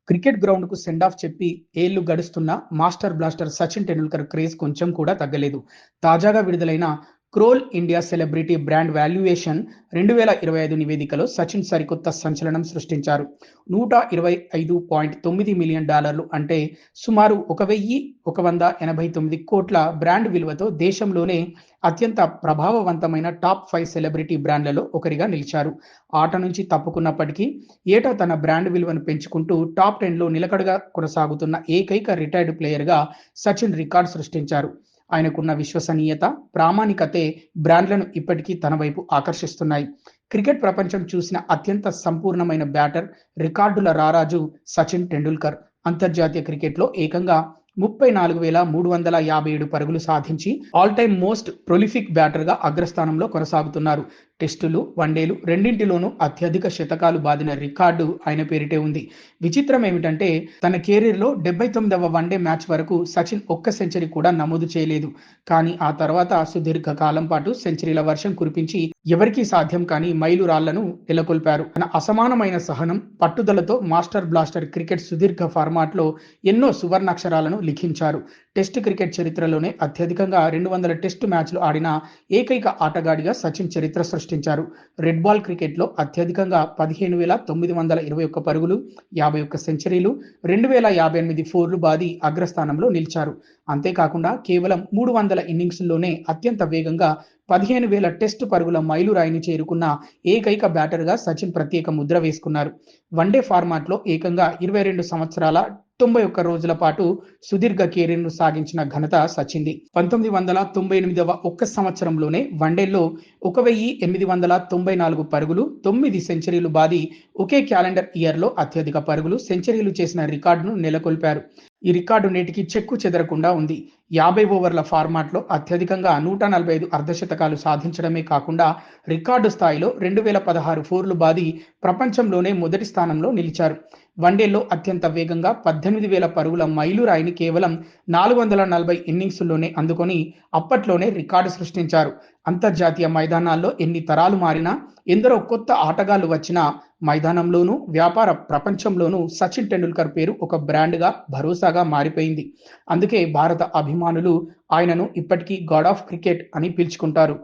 Cricket గ్రౌండ్‌కు send off చెప్పి ఏళ్లు గడుస్తున్నా master blaster Sachin Tendulkar craze కొంచెం కూడా తగ్గలేదు. తాజాగా విడుదలైన scroll India celebrity brand valuation 2025 నివేదికలో సచిన్ సరికొత్త సంచలనం సృష్టించారు. $125.9 మిలియన్ అంటే సుమారు 1,189 కోట్ల బ్రాండ్ విలువతో దేశంలోనే అత్యంత ప్రభావవంతమైన టాప్ 5 సెలబ్రిటీ బ్రాండ్లలో ఒకరిగా నిలిచారు. ఆట నుంచి తప్పుకున్నప్పటికీ ఏటా తన బ్రాండ్ విలువను పెంచుకుంటూ టాప్ 10లో నిలకడగా కొనసాగుతున్న ఏకైక రిటైర్డ్ ప్లేయర్‌గా సచిన్ రికార్డ్ సృష్టించారు. ఆయనకున్న విశ్వసనీయత, ప్రామాణికతే బ్రాండ్లను ఇప్పటికీ తన వైపు ఆకర్షిస్తున్నాయి. క్రికెట్ ప్రపంచం చూసిన అత్యంత సంపూర్ణమైన బ్యాటర్, రికార్డుల రారాజు సచిన్ టెండూల్కర్. అంతర్జాతీయ క్రికెట్‌లో ఏకంగా 34,357 పరుగులు సాధించి ఆల్ టైమ్ మోస్ట్ ప్రొలిఫిక్ బ్యాటర్‌గా అగ్రస్థానంలో కొనసాగుతున్నారు. టెస్టులు, వన్డేలు రెండింటిలోనూ అత్యధిక శతకాలు బాదిన రికార్డు ఆయన పేరిటే ఉంది. విచిత్రం ఏమిటంటే తన కెరీర్‌లో 79వ వన్డే మ్యాచ్ వరకు సచిన్ ఒక్క సెంచరీ కూడా నమోదు చేయలేదు. కానీ ఆ తర్వాత సుదీర్ఘ కాలం పాటు సెంచరీల వర్షం కురిపించి ఎవరికీ సాధ్యం కాని మైలురాళ్లను నెలకొల్పారు. తన అసమానమైన సహనం, పట్టుదలతో మాస్టర్ బ్లాస్టర్ క్రికెట్ సుదీర్ఘ ఫార్మాట్లో ఎన్నో సువర్ణాక్షరాలను లిఖించారు. టెస్ట్ క్రికెట్ చరిత్రలోనే అత్యధికంగా 200 టెస్టు మ్యాచ్లు ఆడిన ఏకైక ఆటగాడిగా సచిన్ చరిత్ర సృష్టించారు. రెడ్ బాల్ క్రికెట్లో అత్యధికంగా 15,921 పరుగులు, 51 సెంచరీలు, 2,058 ఫోర్లు బాది అగ్రస్థానంలో నిలిచారు. అంతేకాకుండా కేవలం 300 ఇన్నింగ్స్‌ల్లోనే అత్యంత వేగంగా 15,000 టెస్టు పరుగుల మైలురాయిని చేరుకున్న ఏకైక బ్యాటర్‌గా సచిన్ ప్రత్యేక ముద్ర వేసుకున్నారు. వన్డే ఫార్మాట్లో ఏకంగా 22 సంవత్సరాల 91 రోజుల పాటు సుదీర్ఘ కెరీర్‌ను సాగించిన ఘనత సచిన్‌ది. 1998వ ఒక్క సంవత్సరంలోనే వన్డేల్లో 1,894 పరుగులు, 9 సెంచరీలు బాది ఒకే క్యాలెండర్ ఇయర్‌లో అత్యధిక పరుగులు, సెంచరీలు చేసిన రికార్డును నెలకొల్పారు. ఈ రికార్డు నేటికి చెక్కు చెదరకుండా ఉంది. 50 ఓవర్ల ఫార్మాట్లో అత్యధికంగా 145 అర్ధశతకాలు సాధించడమే కాకుండా రికార్డు స్థాయిలో 2,016 ఫోర్లు బాది ప్రపంచంలోనే మొదటి స్థానంలో నిలిచారు. వన్డేల్లో అత్యంత వేగంగా 18,000 పరుగుల మైలురాయిని కేవలం 440 ఇన్నింగ్స్‌ల్లోనే అందుకొని అప్పట్లోనే రికార్డు సృష్టించారు. అంతర్జాతీయ మైదానాల్లో ఎన్ని తరాలు మారినా, ఎందరో కొత్త ఆటగాళ్లు వచ్చినా మైదానంలోనూ, వ్యాపార ప్రపంచంలోనూ సచిన్ టెండూల్కర్ పేరు ఒక బ్రాండ్‌గా, భరోసాగా మారిపోయింది. అందుకే భారత అభిమానులు ఆయనను ఇప్పటికీ గాడ్ ఆఫ్ క్రికెట్ అని పిలుచుకుంటారు.